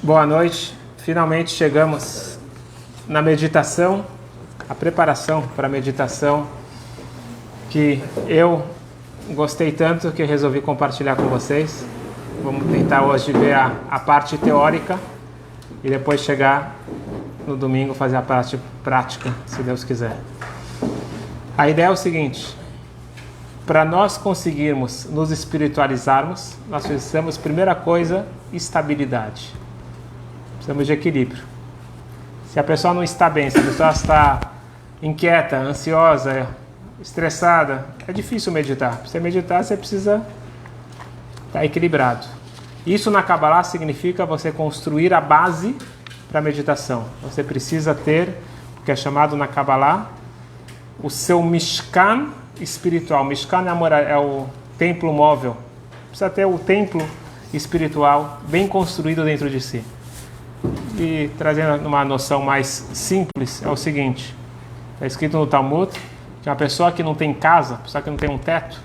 Boa noite. Finalmente chegamos na meditação, a preparação para a meditação que eu gostei tanto que resolvi compartilhar com vocês. Vamos tentar hoje ver a parte teórica e depois chegar no domingo fazer a parte prática, se Deus quiser. A ideia é o seguinte: para nós conseguirmos nos espiritualizarmos, nós precisamos, primeira coisa, estabilidade. Precisamos de equilíbrio. Se a pessoa não está bem, se a pessoa está inquieta, ansiosa, estressada, é difícil meditar. Para você meditar, você precisa estar equilibrado. Isso na Kabbalah significa você construir a base para a meditação. Você precisa ter, o que é chamado na Kabbalah, o seu Mishkan espiritual. Mishkan é o templo móvel. Precisa ter o templo espiritual bem construído dentro de si. E trazendo uma noção mais simples, é o seguinte: está escrito no Talmud que uma pessoa que não tem casa, uma pessoa que não tem um teto,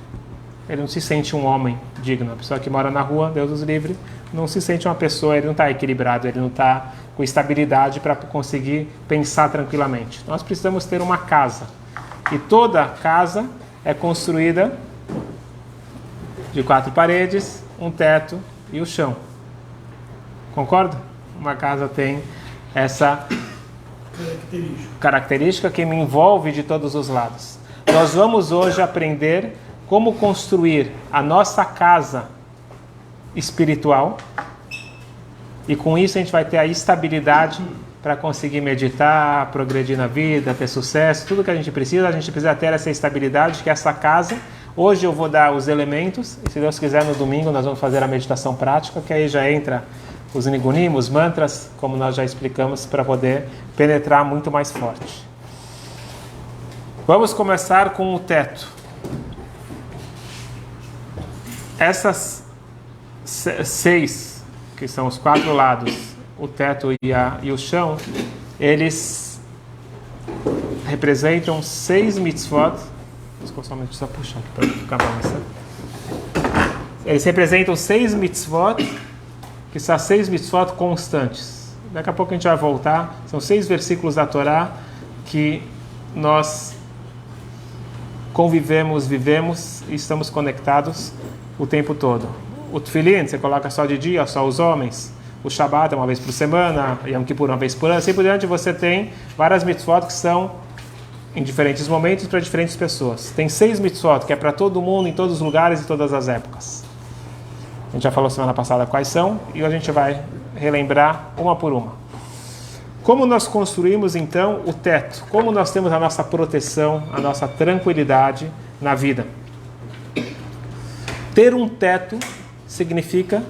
ele não se sente um homem digno. A pessoa que mora na rua, Deus os livre, não se sente uma pessoa, ele não está equilibrado, ele não está com estabilidade para conseguir pensar tranquilamente. Nós precisamos ter uma casa. E toda casa é construída de 4 paredes, um teto e o chão. Concorda? Uma casa tem essa característica que me envolve de todos os lados. Nós vamos hoje aprender como construir a nossa casa espiritual e com isso a gente vai ter a estabilidade para conseguir meditar, progredir na vida, ter sucesso, tudo que a gente precisa ter essa estabilidade, que é essa casa. Hoje eu vou dar os elementos e se Deus quiser no domingo nós vamos fazer a meditação prática, que aí já entra os nigunim, os mantras, como nós já explicamos, para poder penetrar muito mais forte. Vamos começar com o teto. Essas 6, que são os 4 lados, o teto e o chão, eles representam 6 mitzvot. Somente precisa puxar aqui para ficar balançando. Eles representam 6 mitzvot, que são 6 mitzvot constantes. Daqui a pouco a gente vai voltar. São 6 versículos da Torá que nós convivemos, vivemos e estamos conectados o tempo todo. O Tefilin, você coloca só de dia, só os homens. O Shabbat é uma vez por semana, Yom Kippur uma vez por ano. Assim por diante, você tem várias mitzvot que são em diferentes momentos para diferentes pessoas. Tem 6 mitzvot que é para todo mundo, em todos os lugares e todas as épocas. A gente já falou semana passada quais são e hoje a gente vai relembrar uma por uma. Como nós construímos então o teto? Como nós temos a nossa proteção, a nossa tranquilidade na vida? Ter um teto significa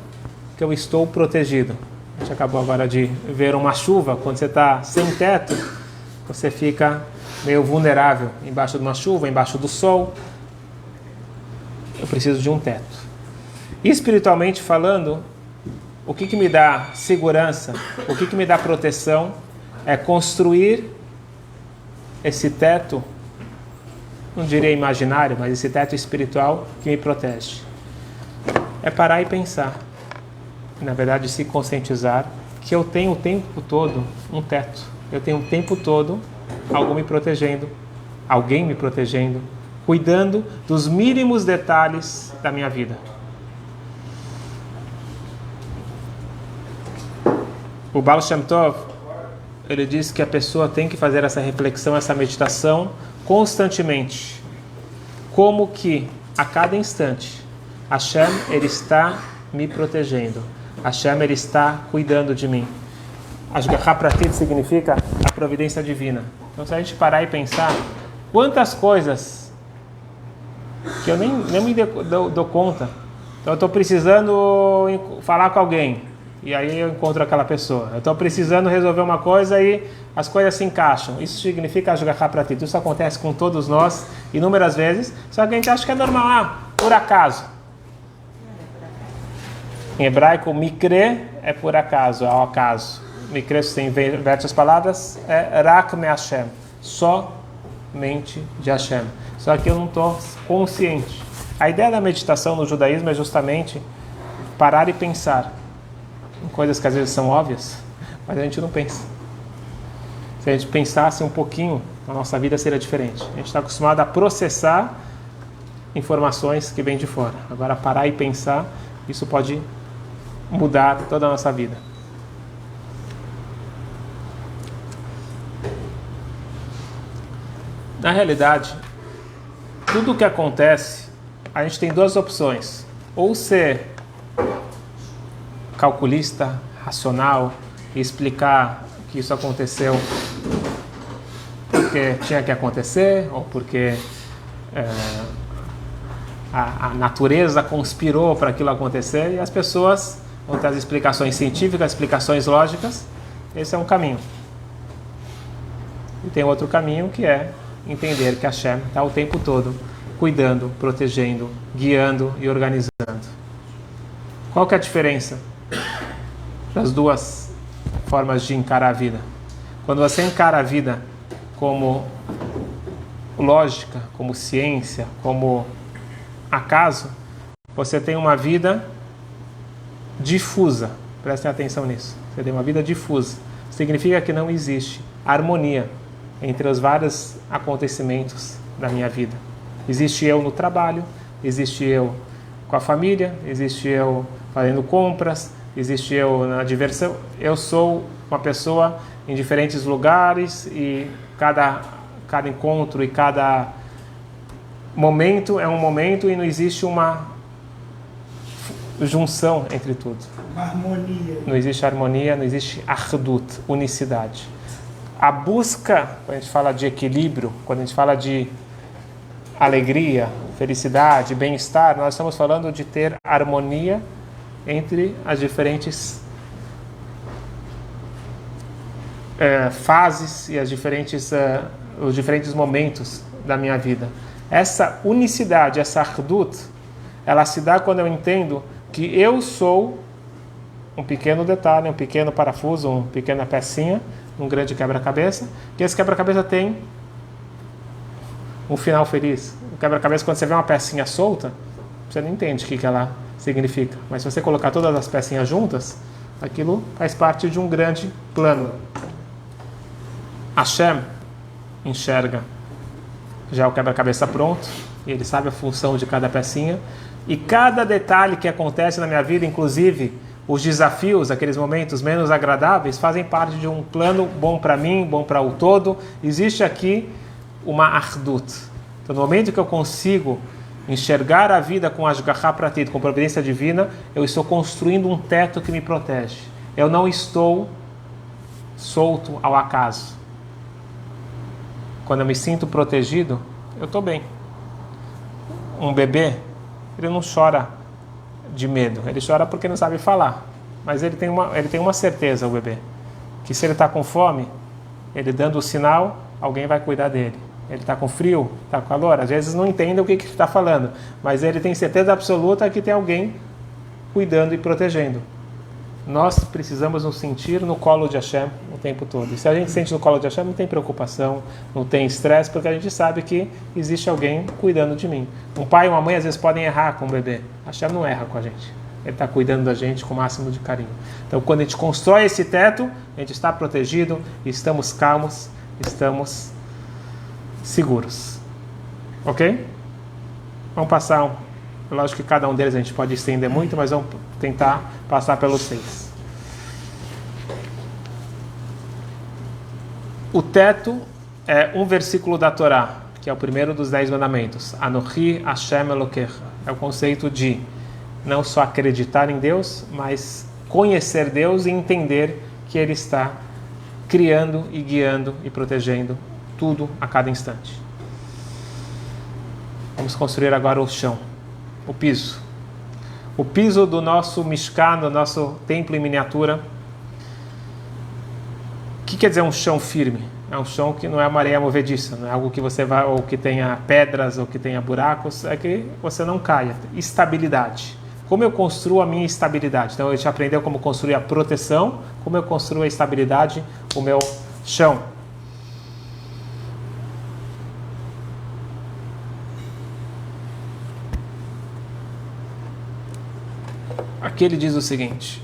que eu estou protegido. A gente acabou agora de ver uma chuva. Quando você está sem teto, você fica meio vulnerável embaixo de uma chuva, embaixo do sol. Eu preciso de um teto. Espiritualmente falando, o que me dá segurança, o que me dá proteção é construir esse teto, não diria imaginário, mas esse teto espiritual que me protege. É parar e pensar, na verdade se conscientizar que eu tenho o tempo todo um teto, eu tenho o tempo todo alguém me protegendo, cuidando dos mínimos detalhes da minha vida. O Baal Shem Tov, ele diz que a pessoa tem que fazer essa reflexão, essa meditação constantemente. Como que a cada instante Hashem, ele está me protegendo. Hashem, ele está cuidando de mim. Ashgaha Pratit significa a providência divina. Então se a gente parar e pensar, quantas coisas que eu nem me dou conta. Então eu estou precisando falar com alguém. E aí eu encontro aquela pessoa. Eu estou precisando resolver uma coisa e as coisas se encaixam. Isso significa Ashgaha Pratit. Isso acontece com todos nós inúmeras vezes. Só que a gente acha que é normal, por acaso. Em hebraico, mikre é por acaso, é ao acaso. Mikre, se tem diversas palavras, é rak me Hashem. Somente de Hashem. Só que eu não estou consciente. A ideia da meditação no judaísmo é justamente parar e pensar. coisas que às vezes são óbvias, mas a gente não pensa. Se a gente pensasse um pouquinho, a nossa vida seria diferente. A gente está acostumado a processar informações que vêm de fora. Agora, parar e pensar, isso pode mudar toda a nossa vida. Na realidade, tudo o que acontece, a gente tem duas opções. Ou ser calculista, racional, e explicar que isso aconteceu porque tinha que acontecer, ou porque a natureza conspirou para aquilo acontecer, e as pessoas vão ter as explicações científicas, explicações lógicas. Esse é um caminho. E tem outro caminho que é entender que Hashem está o tempo todo cuidando, protegendo, guiando e organizando. Qual que é a diferença das duas formas de encarar a vida? Quando você encara a vida como lógica, como ciência, como acaso, você tem uma vida difusa. Prestem atenção nisso. Você tem uma vida difusa. Significa que não existe harmonia entre os vários acontecimentos da minha vida. Existe eu no trabalho, existe eu com a família, existe eu fazendo compras, existe eu na diversão. Eu sou uma pessoa em diferentes lugares e cada encontro e cada momento é um momento e não existe uma junção entre tudo. Harmonia. Não existe harmonia, não existe achdut, unicidade. A busca, quando a gente fala de equilíbrio, quando a gente fala de alegria, felicidade, bem-estar, nós estamos falando de ter harmonia entre as diferentes fases e os diferentes momentos da minha vida. Essa unicidade, essa achdut, ela se dá quando eu entendo que eu sou um pequeno detalhe, um pequeno parafuso, uma pequena pecinha, um grande quebra-cabeça, que esse quebra-cabeça tem um final feliz. O quebra-cabeça, quando você vê uma pecinha solta, você não entende o que ela significa. Mas se você colocar todas as pecinhas juntas, aquilo faz parte de um grande plano. Hashem enxerga já o quebra-cabeça pronto, e ele sabe a função de cada pecinha, e cada detalhe que acontece na minha vida, inclusive os desafios, aqueles momentos menos agradáveis, fazem parte de um plano bom para mim, bom para o todo. Existe aqui uma achdut. Então, no momento que eu consigo enxergar a vida com Ashgachá Pratit, com providência divina, eu estou construindo um teto que me protege. Eu não estou solto ao acaso. Quando eu me sinto protegido, eu estou bem. Um bebê, ele não chora de medo, ele chora porque não sabe falar, mas ele tem uma certeza, o bebê, que se ele está com fome, ele dando o sinal, alguém vai cuidar dele. Ele está com frio, está com calor, às vezes não entende o que ele está falando, mas ele tem certeza absoluta que tem alguém cuidando e protegendo. Nós precisamos nos sentir no colo de Hashem o tempo todo. E se a gente se sente no colo de Hashem, não tem preocupação, não tem estresse, porque a gente sabe que existe alguém cuidando de mim. Um pai e uma mãe às vezes podem errar com o bebê. Hashem não erra com a gente. Ele está cuidando da gente com o máximo de carinho. Então, quando a gente constrói esse teto, a gente está protegido, estamos calmos, estamos seguros. Ok? Vamos passar lógico que cada um deles a gente pode estender muito, mas vamos tentar passar pelos 6. O teto é um versículo da Torá, que é o primeiro dos 10 mandamentos. Anochi Hashem Elokecha. É o conceito de não só acreditar em Deus, mas conhecer Deus e entender que Ele está criando e guiando e protegendo tudo a cada instante. Vamos construir agora o chão. O piso. O piso do nosso Mishkan, do nosso templo em miniatura. O que quer dizer um chão firme? É um chão que não é uma areia movediça, não é algo que você vai, ou que tenha pedras, ou que tenha buracos, é que você não caia. Estabilidade. Como eu construo a minha estabilidade? Então a gente aprendeu como construir a proteção, como eu construo a estabilidade, o meu chão. Aqui ele diz o seguinte: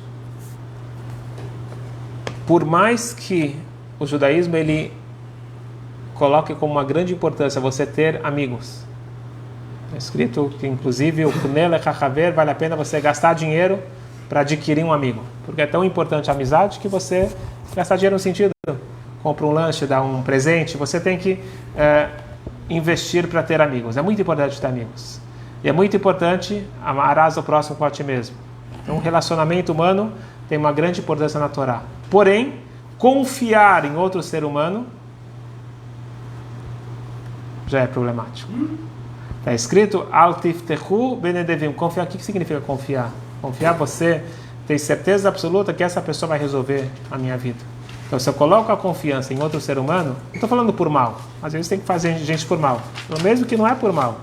por mais que o judaísmo ele coloque como uma grande importância você ter amigos, é escrito que inclusive o Kunel Echachaver vale a pena você gastar dinheiro para adquirir um amigo, porque é tão importante a amizade que você gastar dinheiro no sentido, compra um lanche, dá um presente, você tem que investir para ter amigos. É muito importante ter amigos. E é muito importante amarás o próximo com a ti mesmo. Então, o relacionamento humano tem uma grande importância na Torá. Porém, confiar em outro ser humano já é problemático. Está escrito Al tiftechu benedevim. Confiar, o que significa confiar? Confiar, você tem certeza absoluta que essa pessoa vai resolver a minha vida. Então, se eu coloco a confiança em outro ser humano, não estou falando por mal. Às vezes tem que fazer gente por mal. Mesmo que não é por mal.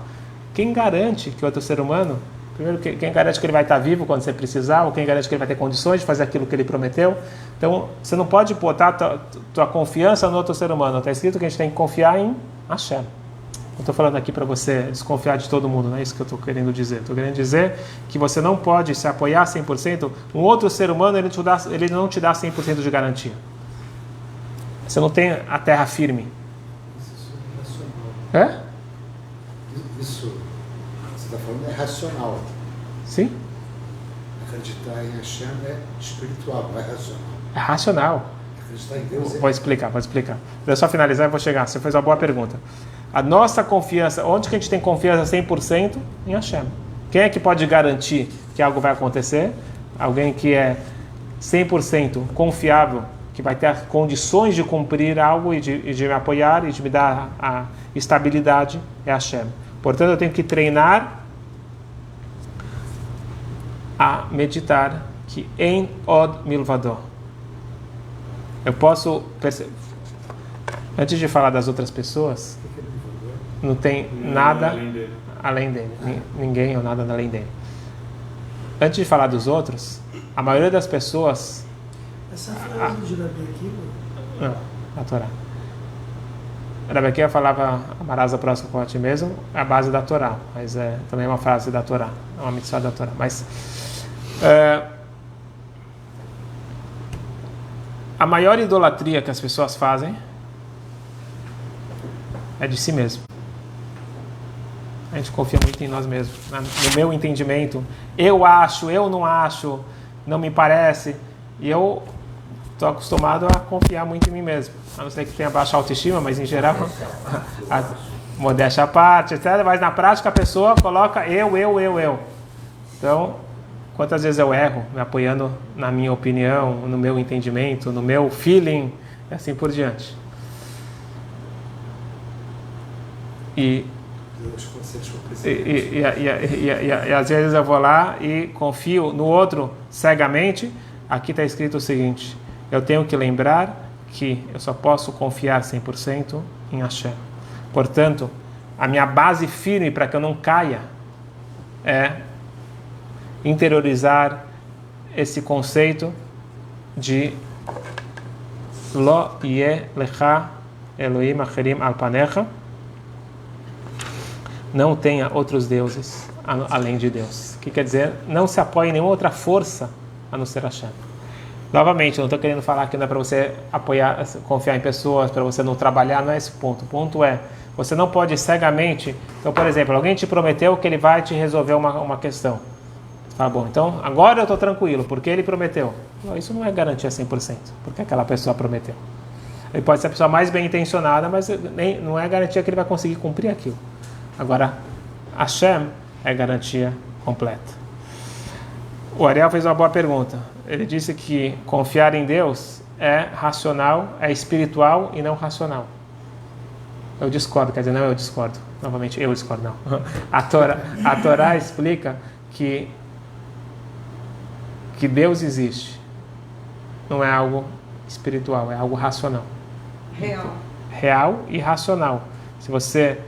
Quem garante que outro ser humano, primeiro, quem garante que ele vai estar vivo quando você precisar, ou quem garante que ele vai ter condições de fazer aquilo que ele prometeu? Então, você não pode botar tua confiança no outro ser humano. Está escrito que a gente tem que confiar em Hashem. Não estou falando aqui para você desconfiar de todo mundo, não é isso que eu estou querendo dizer. Estou querendo dizer que você não pode se apoiar 100%. Um outro ser humano, ele não te dá 100% de garantia. Você não tem a terra firme. Isso é racional. É? Isso, você está falando, é racional. Sim. Acreditar em Hashem é espiritual, não é racional. É racional. Acreditar em Deus é... Vou explicar. Deixa eu só finalizar e vou chegar. Você fez uma boa pergunta. A nossa confiança, onde que a gente tem confiança 100%? Em Hashem. Quem é que pode garantir que algo vai acontecer? Alguém que é 100% confiável, que vai ter as condições de cumprir algo e de me apoiar e de me dar a estabilidade, é Hashem. Portanto, eu tenho que treinar a meditar que em od milvador. Eu posso perceber. Antes de falar das outras pessoas, não tem nada além dele. Ninguém ou nada além dele. Antes de falar dos outros, a maioria das pessoas... Essa frase do Jurabi aqui, não, a Torá. Rabi Akiva falava, amarás a próxima com a ti mesmo, é a base da Torá, mas também é uma frase da Torá, é uma mitzvah da Torá. Mas a maior idolatria que as pessoas fazem é de si mesmo. A gente confia muito em nós mesmos, né? No meu entendimento, eu acho, eu não acho, não me parece, e eu estou acostumado a confiar muito em mim mesmo. A não ser que tenha baixa autoestima, mas em geral, a modéstia à parte, etc. Mas na prática a pessoa coloca eu. Então, quantas vezes eu erro, me apoiando na minha opinião, no meu entendimento, no meu feeling, e assim por diante. E às vezes eu vou lá e confio no outro cegamente. Aqui está escrito o seguinte: eu tenho que lembrar que eu só posso confiar 100% em Hashem. Portanto, a minha base firme para que eu não caia é interiorizar esse conceito de Lo Yeh Lecha Elohim Acherim Al Panecha. Não tenha outros deuses além de Deus. O que quer dizer? Não se apoie em nenhuma outra força a não ser Hashem. Novamente, eu não estou querendo falar que não é para você apoiar, confiar em pessoas, para você não trabalhar, não é esse ponto. O ponto é, você não pode cegamente... Então, por exemplo, alguém te prometeu que ele vai te resolver uma questão. Você fala, bom, então agora eu estou tranquilo, porque ele prometeu. Não, isso não é garantia 100%, porque aquela pessoa prometeu. Ele pode ser a pessoa mais bem intencionada, mas não é garantia que ele vai conseguir cumprir aquilo. Agora, Hashem é garantia completa. O Ariel fez uma boa pergunta. Ele disse que confiar em Deus é racional, é espiritual e não racional. Eu discordo, quer dizer, não, eu discordo. Novamente, eu discordo, não. A Torá explica que Deus existe. Não é algo espiritual, é algo racional. Real e racional. Se você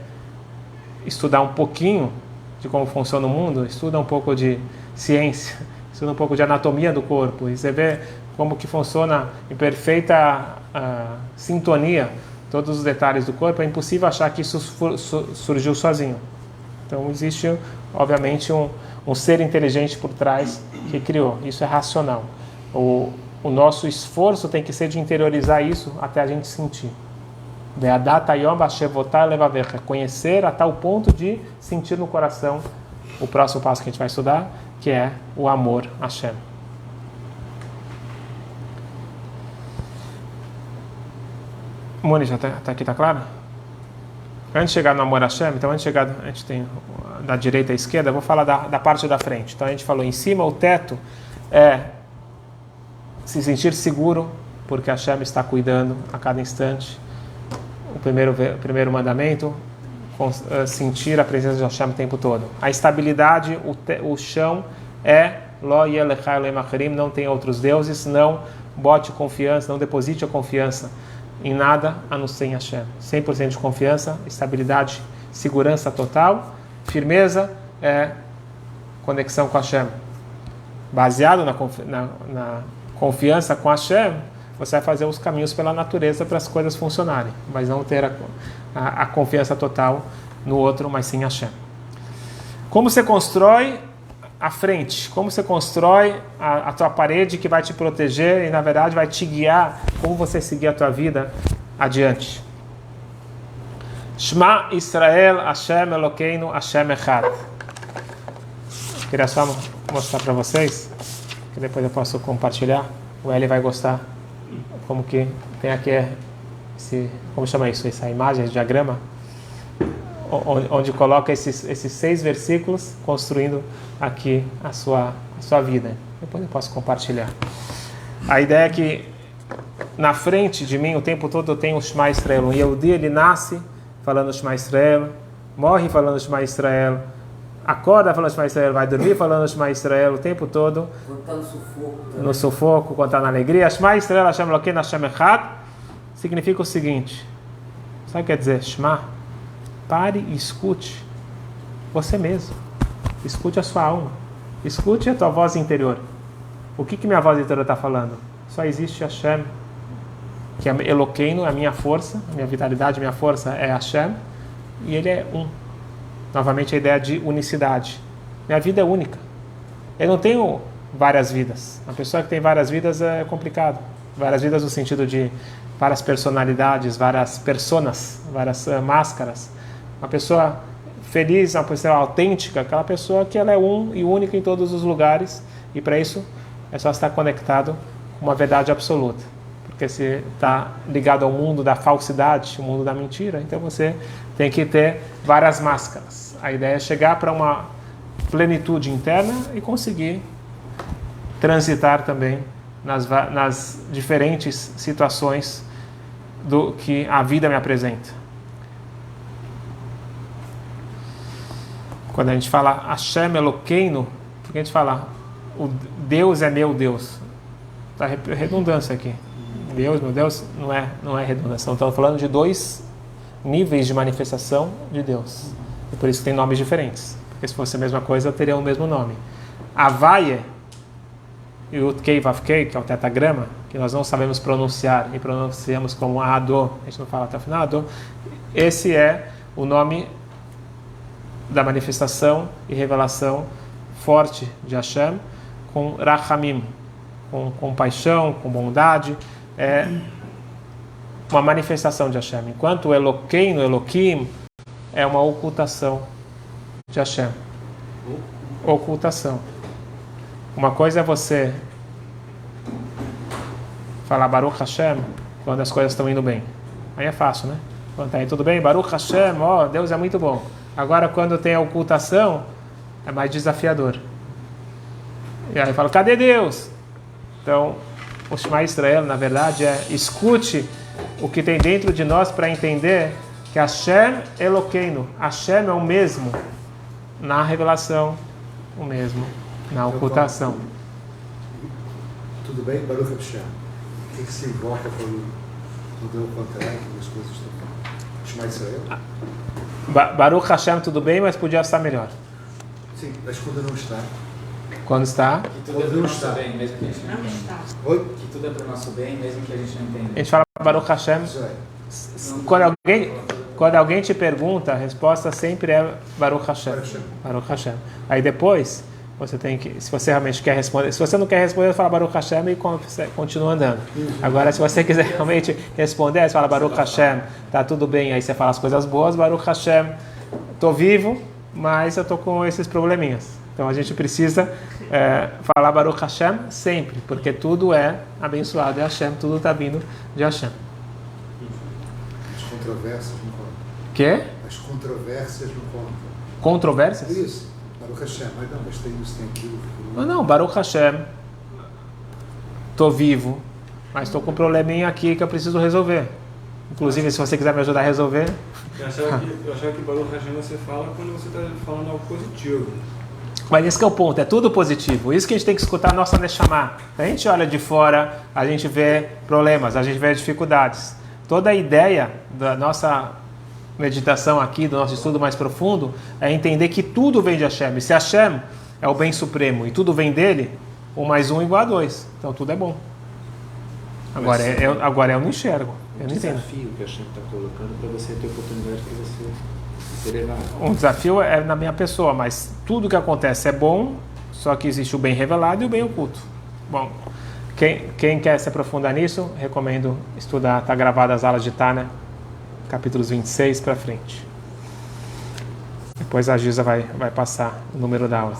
estudar um pouquinho de como funciona o mundo, estuda um pouco de ciência, estuda um pouco de anatomia do corpo, e você vê como que funciona em perfeita sintonia todos os detalhes do corpo, é impossível achar que isso surgiu sozinho. Então existe, obviamente, um ser inteligente por trás que criou. Isso é racional. o nosso esforço tem que ser de interiorizar isso até a gente sentir. Conhecer a tal ponto de sentir no coração o próximo passo que a gente vai estudar, que é o amor a Hashem. Moni, já tá aqui, tá claro? Antes de chegar no amor a Hashem, então a gente tem da direita à esquerda, eu vou falar da parte da frente. Então a gente falou em cima, o teto é se sentir seguro, porque Hashem está cuidando a cada instante. O primeiro mandamento, sentir a presença de Hashem o tempo todo. A estabilidade, o chão é Lo yelechai Elohim acherim, não tem outros deuses, não bote confiança, não deposite a confiança em nada a não ser em Hashem. 100% de confiança, estabilidade, segurança total, firmeza é conexão com Hashem. Baseado na confiança com Hashem, você vai fazer os caminhos pela natureza para as coisas funcionarem, mas não ter a confiança total no outro, mas sim em Hashem. Como você constrói a frente? Como você constrói a tua parede que vai te proteger e, na verdade, vai te guiar como você seguir a tua vida adiante? Shema Israel, Hashem Elokeinu, Hashem Echad. Queria só mostrar para vocês, que depois eu posso compartilhar. O Eli vai gostar. Como que tem aqui como chama isso? Essa imagem, esse diagrama, onde coloca esses 6 versículos construindo aqui a sua vida. Depois eu posso compartilhar. A ideia é que na frente de mim o tempo todo eu tenho o Shema Israel. O Yehudi, ele nasce falando o Shema Israel, morre falando o Shema Israel, acorda falando o Shema Israel, vai dormir falando o Shema Israel o tempo todo. Quando está no sufoco. No sufoco, quando está na alegria. Shema Israel, Hashem Elokeinu, Hashem Echad, significa o seguinte. Sabe o que quer dizer? Shema. Pare e escute você mesmo. Escute a sua alma. Escute a tua voz interior. O que minha voz interior está falando? Só existe Hashem, que é Elokeinu, é a minha força, a minha vitalidade, a minha força é Hashem, e ele é um. Novamente a ideia de unicidade. Minha vida é única. Eu não tenho várias vidas. A pessoa que tem várias vidas é complicado. Várias vidas no sentido de várias personalidades, várias personas, várias máscaras. Uma pessoa feliz, uma pessoa autêntica, aquela pessoa que ela é um e única em todos os lugares, e para isso é só estar conectado com uma verdade absoluta. Porque se está ligado ao mundo da falsidade, o mundo da mentira, então você tem que ter várias máscaras. A ideia é chegar para uma plenitude interna e conseguir transitar também nas diferentes situações do que a vida me apresenta. Quando a gente fala Hashem Elokeinu, porque a gente fala o Deus é meu Deus. Está redundância aqui. Deus, meu Deus, não é redundância. Estamos falando de 2 níveis de manifestação de Deus. E por isso tem nomes diferentes. Porque se fosse a mesma coisa, teria o mesmo nome. Havaye e o Tkei Vavkei, que é o tetagrama, que nós não sabemos pronunciar e pronunciamos como Adô, a gente não fala até o final, Adô. Esse é o nome da manifestação e revelação forte de Hashem, com Rachamim, com compaixão, com bondade, é uma manifestação de Hashem. Enquanto o Elokeinu, Eloquim, é uma ocultação de Hashem. Ocultação. Uma coisa é você falar Baruch Hashem quando as coisas estão indo bem. Aí é fácil, né? Quando está indo tudo bem, Baruch Hashem, Deus é muito bom. Agora, quando tem a ocultação, é mais desafiador. E aí fala, cadê Deus? Então, o Shema Israel, na verdade, é escute o que tem dentro de nós para entender que Hashem Elokeinu, Hashem é o mesmo na revelação, o mesmo na ocultação. Tudo bem, Baruch Hashem? O que se invoca quando tudo é o contrário, quando as coisas estão falando? Shema Israel? Baruch Hashem, tudo bem, mas podia estar melhor. Sim, mas quando não está. Quando está? Que tudo é para o nosso bem, mesmo que a gente não entenda. Oi? Que tudo é para o nosso bem, mesmo que a gente não entenda. A gente fala Baruch Hashem. Quando alguém te pergunta, a resposta sempre é Baruch Hashem. Baruch Hashem. Aí depois, você tem que, se você realmente quer responder, se você não quer responder, fala Baruch Hashem e continua andando. Agora, se você quiser realmente responder, você fala Baruch Hashem, tá tudo bem, aí você fala as coisas boas, Baruch Hashem, tô vivo, mas eu tô com esses probleminhas. Então a gente precisa falar Baruch Hashem sempre, porque tudo é abençoado de Hashem, tudo está vindo de Hashem. As controvérsias não contam. Quê? As controvérsias não contam. Controvérsias? Isso. Baruch Hashem, mas tem isso, tem aquilo. Não, Baruch Hashem, estou vivo, mas estou com um probleminha aqui que eu preciso resolver. Inclusive, se você quiser me ajudar a resolver... Eu achava que Baruch Hashem você fala quando você está falando algo positivo. Mas esse que é o ponto, é tudo positivo. Isso que a gente tem que escutar a nossa Neshama. A gente olha de fora, a gente vê problemas, a gente vê dificuldades. Toda a ideia da nossa meditação aqui, do nosso estudo mais profundo, é entender que tudo vem de Hashem. E se Hashem é o bem supremo e tudo vem dele, 1 mais 1 igual a 2. Então tudo é bom. Agora eu não enxergo. Eu não entendo. Desafio que a Hashem está colocando para você ter oportunidade para você ser elevado. Um desafio é na minha pessoa, mas tudo que acontece é bom, só que existe o bem revelado e o bem oculto. Bom, quem quer se aprofundar nisso, recomendo estudar, está gravada as aulas de Tânia, capítulos 26 para frente. Depois a Giza vai passar o número da aula.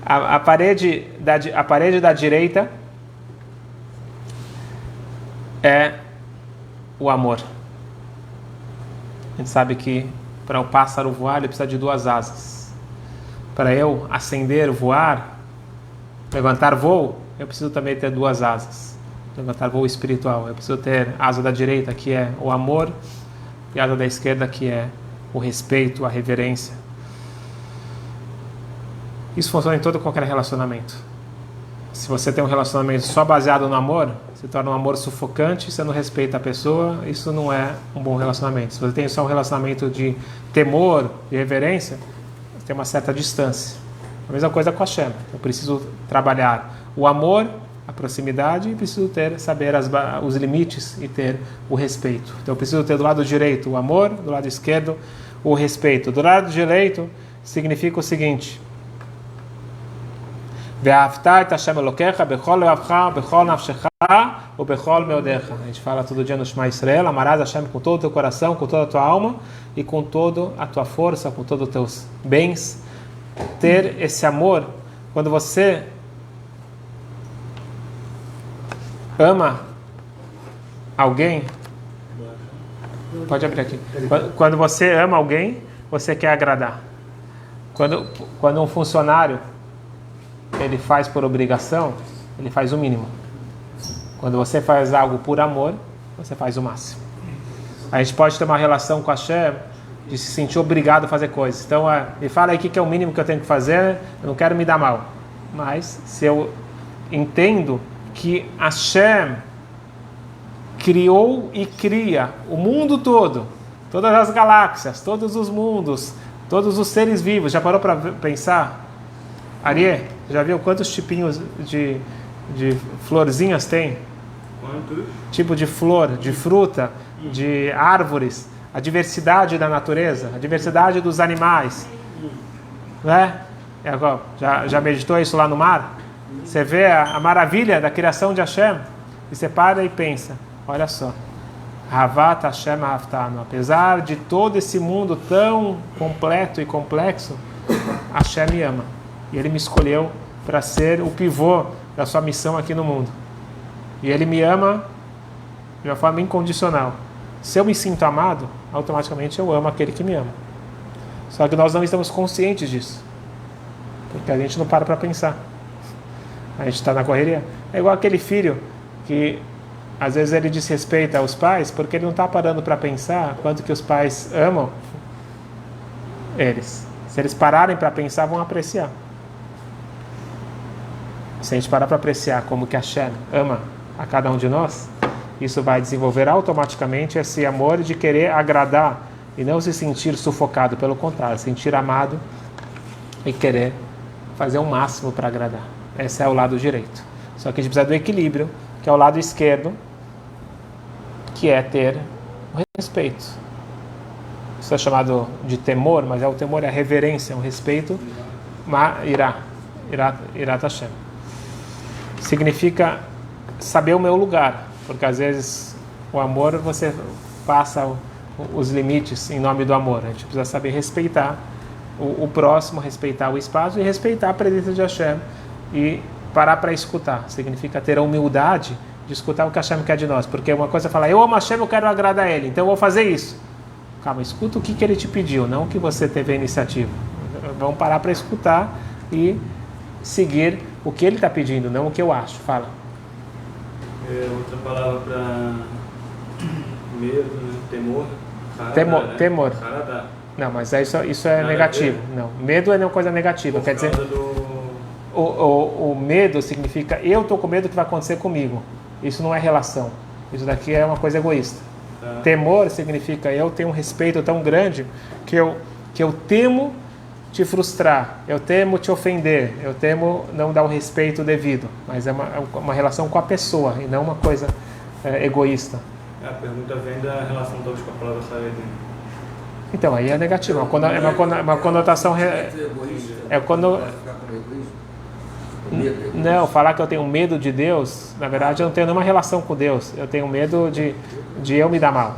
A parede da direita é o amor. A gente sabe que para o pássaro voar ele precisa de 2 asas. Para eu ascender, voar, levantar voo, eu preciso também ter 2 asas. Levantar voo espiritual. Eu preciso ter a asa da direita, que é o amor, e a asa da esquerda, que é o respeito, a reverência. Isso funciona em todo e qualquer relacionamento. Se você tem um relacionamento só baseado no amor, se torna um amor sufocante, você não respeita a pessoa, isso não é um bom relacionamento. Se você tem só um relacionamento de temor, de reverência, você tem uma certa distância. A mesma coisa com a Hashem. Eu preciso trabalhar o amor, a proximidade, e preciso saber os limites e ter o respeito. Então eu preciso ter do lado direito o amor, do lado esquerdo o respeito. Do lado direito significa o seguinte: a gente fala todo dia no Shema Israel, amarás Hashem com todo o teu coração, com toda a tua alma e com toda a tua força, com todos os teus bens. Ter esse amor, quando você ama alguém, pode abrir aqui. Quando você ama alguém, você quer agradar. Quando um funcionário ele faz por obrigação, ele faz o mínimo. Quando você faz algo por amor, você faz o máximo. A gente pode ter uma relação com a Hashem de se sentir obrigado a fazer coisas. Então, me fala aí o que é o mínimo que eu tenho que fazer, eu não quero me dar mal. Mas, se eu entendo que Hashem criou e cria o mundo todo, todas as galáxias, todos os mundos, todos os seres vivos, já parou para pensar? Ariê, já viu quantos tipinhos de florzinhas tem? Quantos? Tipo de flor, de fruta, de árvores, a diversidade da natureza, a diversidade dos animais, né? Já meditou isso lá no mar? Você vê a maravilha da criação de Hashem e você para e pensa, olha só, Havat Hashem Haftanu, apesar de todo esse mundo tão completo e complexo, Hashem me ama. E Ele me escolheu para ser o pivô da sua missão aqui no mundo. E Ele me ama de uma forma incondicional. Se eu me sinto amado, automaticamente eu amo aquele que me ama. Só que nós não estamos conscientes disso. Porque a gente não para pensar. A gente está na correria. É igual aquele filho que às vezes ele desrespeita os pais porque ele não está parando para pensar quanto que os pais amam eles. Se eles pararem para pensar, vão apreciar. Se a gente parar para apreciar como que Hashem ama a cada um de nós, isso vai desenvolver automaticamente esse amor de querer agradar e não se sentir sufocado, pelo contrário, sentir amado e querer fazer o máximo para agradar. Esse é o lado direito. Só que a gente precisa do equilíbrio, que é o lado esquerdo, que é ter o respeito. isso é chamado de temor, mas o temor é a reverência, um respeito, Irat Hashem. Significa saber o meu lugar, porque às vezes o amor você passa os limites em nome do amor. A gente precisa saber respeitar o próximo, respeitar o espaço e respeitar a presença de Hashem e parar para escutar. Significa ter a humildade de escutar o que Hashem quer de nós, porque uma coisa é falar, eu amo Hashem, eu quero agradar a Ele, então eu vou fazer isso. Calma, escuta o que Ele te pediu, não o que você teve a iniciativa. Vamos parar para escutar e seguir o que Ele está pedindo, não o que eu acho. Fala. Outra palavra para medo, né? Temor. Temor. Né? Temor. Haradá. Não, mas isso é negativo. Não, medo é uma coisa negativa. Quer dizer, o medo significa eu estou com medo do que vai acontecer comigo. Isso não é relação. Isso daqui é uma coisa egoísta. Tá. Temor significa eu tenho um respeito tão grande que eu temo te frustrar, eu temo te ofender, eu temo não dar o respeito devido. Mas é uma relação com a pessoa e não uma coisa egoísta. A pergunta vem da relação talvez com a palavra Haredim. Então, aí é negativo. É uma conotação... É quando... Não, falar que eu tenho medo de Deus, na verdade eu não tenho nenhuma relação com Deus. Eu tenho medo de eu me dar mal.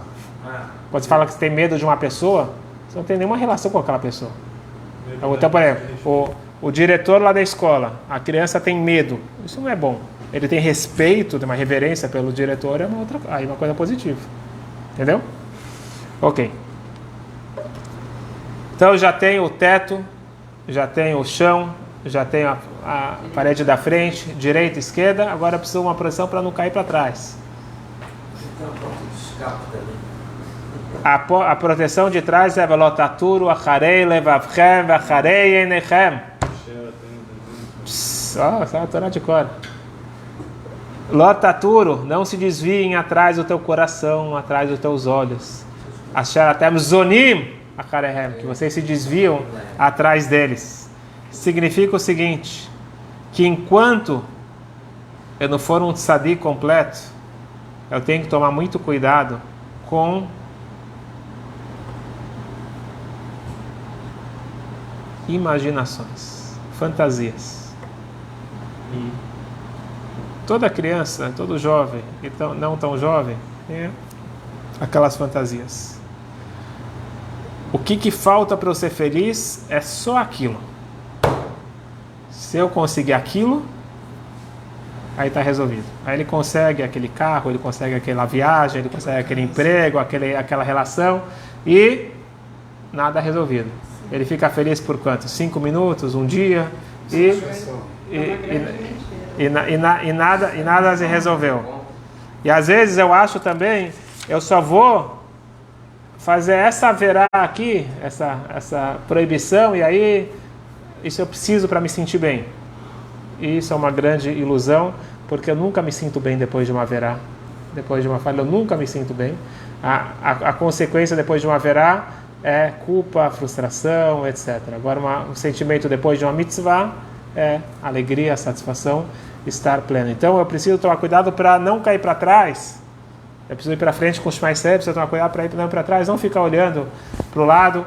Quando você fala que você tem medo de uma pessoa, você não tem nenhuma relação com aquela pessoa. Então, por exemplo, o diretor lá da escola, a criança tem medo. Isso não é bom. Ele tem respeito, tem uma reverência pelo diretor, é uma coisa positiva. Entendeu? Ok. Então já tenho o teto, já tenho o chão, já tenho a parede da frente, direita, esquerda, agora preciso de uma proteção para não cair para trás. A proteção de trás é velotaturu, acharei levavchem, acharei enechem. Essa é a Torá de cor. Lotaturu, não se desviem atrás do teu coração, atrás dos teus olhos. Asher atem zonim, acharehem, que vocês se desviam atrás deles. Significa o seguinte, que enquanto eu não for um tzadik completo, eu tenho que tomar muito cuidado com imaginações, fantasias. Toda criança, todo jovem, e não tão jovem, tem aquelas fantasias. O que falta para eu ser feliz é só aquilo. Se eu conseguir aquilo, aí está resolvido. Aí ele consegue aquele carro, ele consegue aquela viagem, ele consegue aquele emprego, aquela relação e nada resolvido. Ele fica feliz por quanto? 5 minutos, um dia e nada se resolveu. E às vezes eu acho também, eu só vou fazer essa verá aqui, essa proibição, e aí isso eu preciso para me sentir bem. E isso é uma grande ilusão, porque eu nunca me sinto bem depois de uma verá. Depois de uma falha, eu nunca me sinto bem. A consequência depois de uma verá é culpa, frustração, etc. Agora, um sentimento depois de uma mitzvah é alegria, satisfação, estar pleno. Então, eu preciso tomar cuidado para não cair para trás. Eu preciso ir para frente com os mais sérios, preciso tomar cuidado para ir para trás, não ficar olhando para o lado.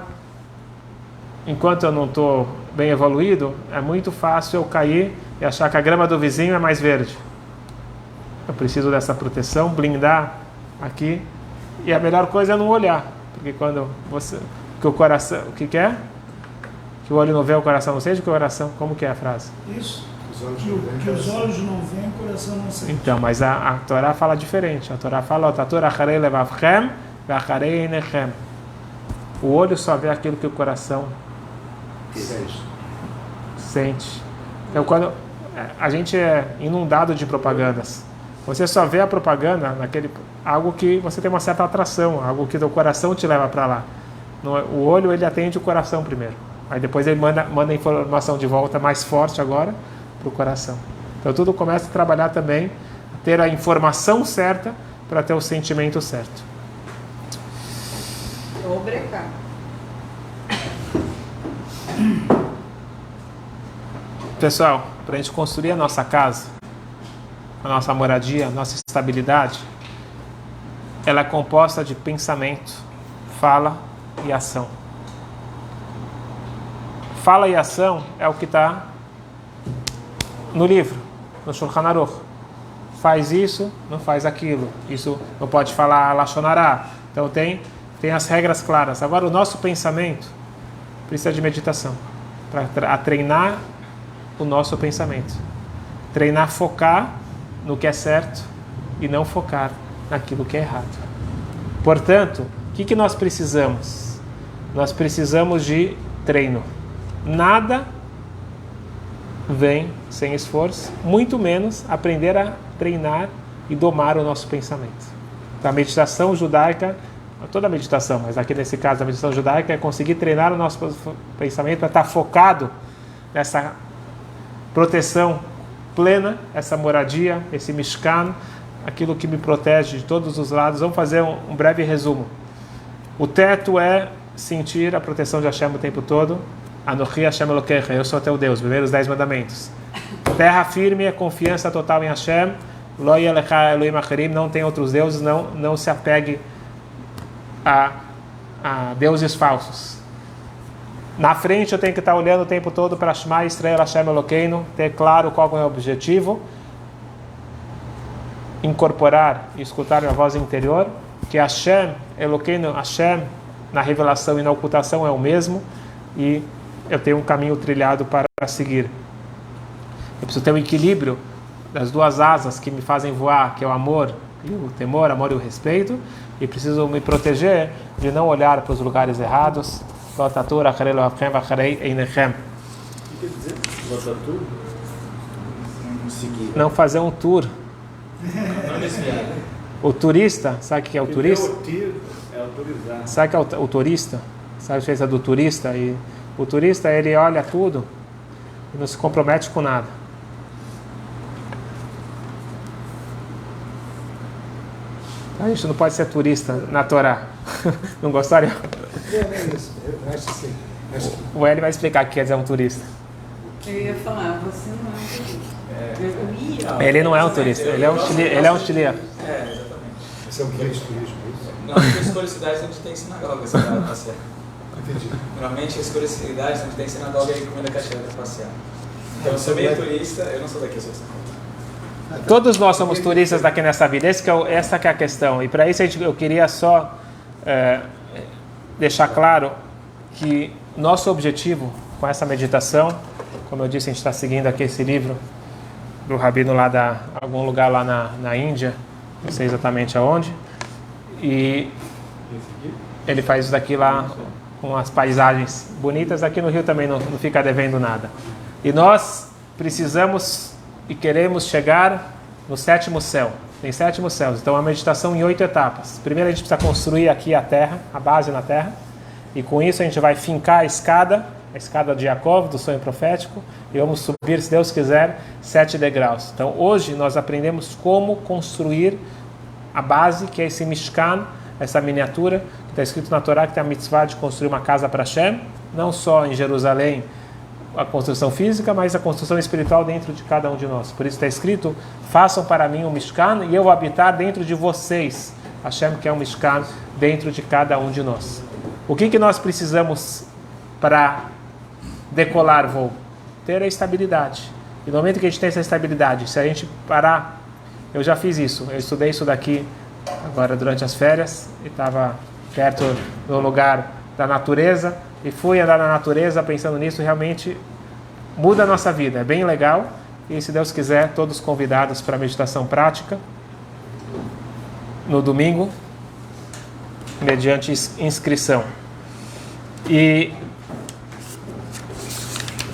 Enquanto eu não estou bem evoluído, é muito fácil eu cair e achar que a grama do vizinho é mais verde. Eu preciso dessa proteção, blindar aqui. E a melhor coisa é não olhar. Porque quando você... Que o coração... O que é? Que o olho não vê, o coração não sente? Que o coração... Como que é a frase? Isso. Que os olhos não veem, o coração não sente. Então, mas a Torá fala diferente. A Torá fala... O olho só vê aquilo que o coração sente. Então, quando a gente é inundado de propagandas, você só vê a propaganda algo que você tem uma certa atração, algo que o coração te leva para lá. O olho, ele atende o coração primeiro. Aí depois ele manda a informação de volta mais forte agora para o coração. Então tudo começa a trabalhar também, a ter a informação certa para ter o sentimento certo. Obrigado. Pessoal, para a gente construir a nossa casa, a nossa moradia, a nossa estabilidade, ela é composta de pensamento, fala e ação. Fala e ação é o que está no livro, no Shulchan Aruch. Faz isso, não faz aquilo. Isso não pode falar Lashon Hara. Então tem as regras claras. Agora o nosso pensamento precisa de meditação para treinar o nosso pensamento. Treinar, focar no que é certo e não focar naquilo que é errado. Portanto, o que nós precisamos? Nós precisamos de treino. Nada vem sem esforço, muito menos aprender a treinar e domar o nosso pensamento. Então, a meditação judaica, toda a meditação, mas aqui nesse caso a meditação judaica é conseguir treinar o nosso pensamento para estar focado nessa proteção plena, essa moradia, esse mishkan, aquilo que me protege de todos os lados. Vamos fazer um breve resumo. O teto é sentir a proteção de Hashem o tempo todo. Anochi Hashem Elokecha, eu sou teu Deus, primeiros 10 mandamentos. Terra firme é confiança total em Hashem. Lo yelecha Elohim acherim, não tem outros deuses, não se apegue a deuses falsos. Na frente eu tenho que estar olhando o tempo todo para Shema Yisrael Hashem Elokeinu, ter claro qual é o objetivo, incorporar e escutar minha voz interior, que Hashem Elokeinu, Hashem na revelação e na ocultação é o mesmo, e eu tenho um caminho trilhado para seguir. Eu preciso ter um equilíbrio das duas asas que me fazem voar, que é o amor e o temor, amor e o respeito, e preciso me proteger de não olhar para os lugares errados. O que quer dizer? Lotatur? Seguir. Não fazer um tour. Não desviar. O turista, sabe o que é o turista? É autorizar. Sabe o que é o turista? Sabe a diferença do turista? E o turista, ele olha tudo e não se compromete com nada. A gente não pode ser turista na Torá. Não gostaria? Não é isso. Eu acho assim. O Eli vai explicar o que quer dizer um turista. Eu ia falar, você não é um turista. Ele não é um turista, ele é um chileno. É, exatamente. Isso é um guia de turismo, isso? Não, porque escolha cidades onde tem sinagoga, você vai passear. Entendi. Normalmente escolha cidades onde tem sinagoga e comida cacheira para passear. Então eu sou meio turista, eu não sou daqui, eu sou de São Paulo. Todos nós somos turistas daqui nessa vida, essa que é a questão. E para isso eu queria só deixar claro que nosso objetivo com essa meditação, como eu disse, a gente está seguindo aqui esse livro do rabino lá algum lugar lá na Índia, não sei exatamente aonde, e ele faz isso daqui lá com as paisagens bonitas. Aqui no Rio também não fica devendo nada. E nós precisamos e queremos chegar no 7º céu. Tem 7 céus. Então, a meditação em 8 etapas. Primeiro, a gente precisa construir aqui a terra, a base na terra. E com isso, a gente vai fincar a escada de Yaakov, do sonho profético. E vamos subir, se Deus quiser, 7 degraus. Então, hoje, nós aprendemos como construir a base, que é esse Mishkan, essa miniatura, que está escrito na Torá, que tem a mitzvah de construir uma casa para Hashem. Não só em Jerusalém, a construção física, mas a construção espiritual dentro de cada um de nós. Por isso está escrito: façam para mim um Mishkan e eu vou habitar dentro de vocês. Hashem quer um Mishkan dentro de cada um de nós. O que nós precisamos para decolar voo? Ter a estabilidade. E no momento que a gente tem essa estabilidade, se a gente parar, eu já fiz isso, eu estudei isso daqui agora durante as férias, e estava perto do lugar da natureza, e fui andar na natureza pensando nisso, realmente muda a nossa vida, é bem legal. E se Deus quiser, todos convidados para a meditação prática no domingo, mediante inscrição. E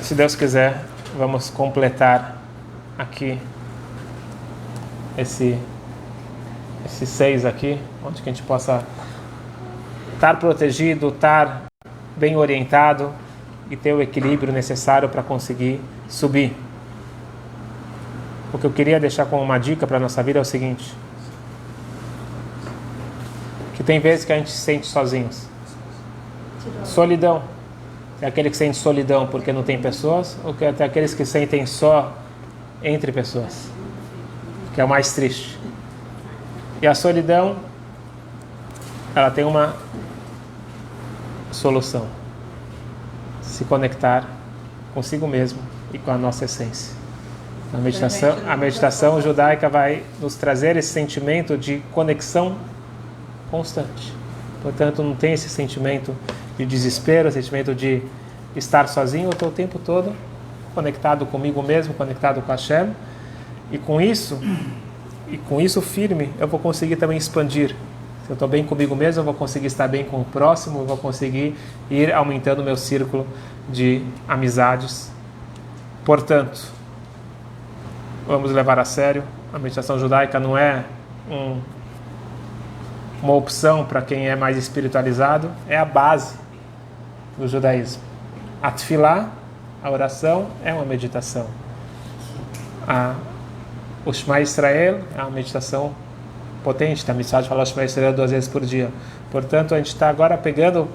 se Deus quiser, vamos completar aqui esses 6 aqui, onde que a gente possa estar protegido, estar bem orientado e ter o equilíbrio necessário para conseguir subir. O que eu queria deixar como uma dica para a nossa vida é o seguinte: que tem vezes que a gente se sente sozinhos. Solidão. Tem aquele que sente solidão porque não tem pessoas, ou que tem aqueles que sentem só entre pessoas, que é o mais triste. E a solidão, ela tem solução. Se conectar consigo mesmo e com a nossa essência. A meditação judaica vai nos trazer esse sentimento de conexão constante. Portanto, não tem esse sentimento de desespero, sentimento de estar sozinho. Eu estou o tempo todo conectado comigo mesmo, conectado com Hashem. E com isso firme, eu vou conseguir também expandir. Se eu estou bem comigo mesmo, eu vou conseguir estar bem com o próximo, eu vou conseguir ir aumentando o meu círculo de amizades. Portanto, vamos levar a sério. A meditação judaica não é uma opção para quem é mais espiritualizado, é a base do judaísmo. A tefilá, a oração, é uma meditação. O Shema Israel é uma meditação potente. A mensagem fala o Shema Israel 2 vezes por dia. Portanto, a gente está agora pegando,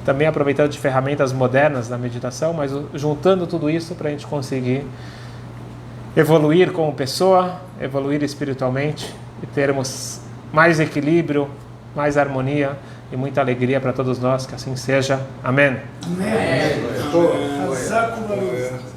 também aproveitando de ferramentas modernas da meditação, mas juntando tudo isso para a gente conseguir evoluir como pessoa, evoluir espiritualmente e termos mais equilíbrio, mais harmonia e muita alegria para todos nós, que assim seja. Amém. Amém. Amém.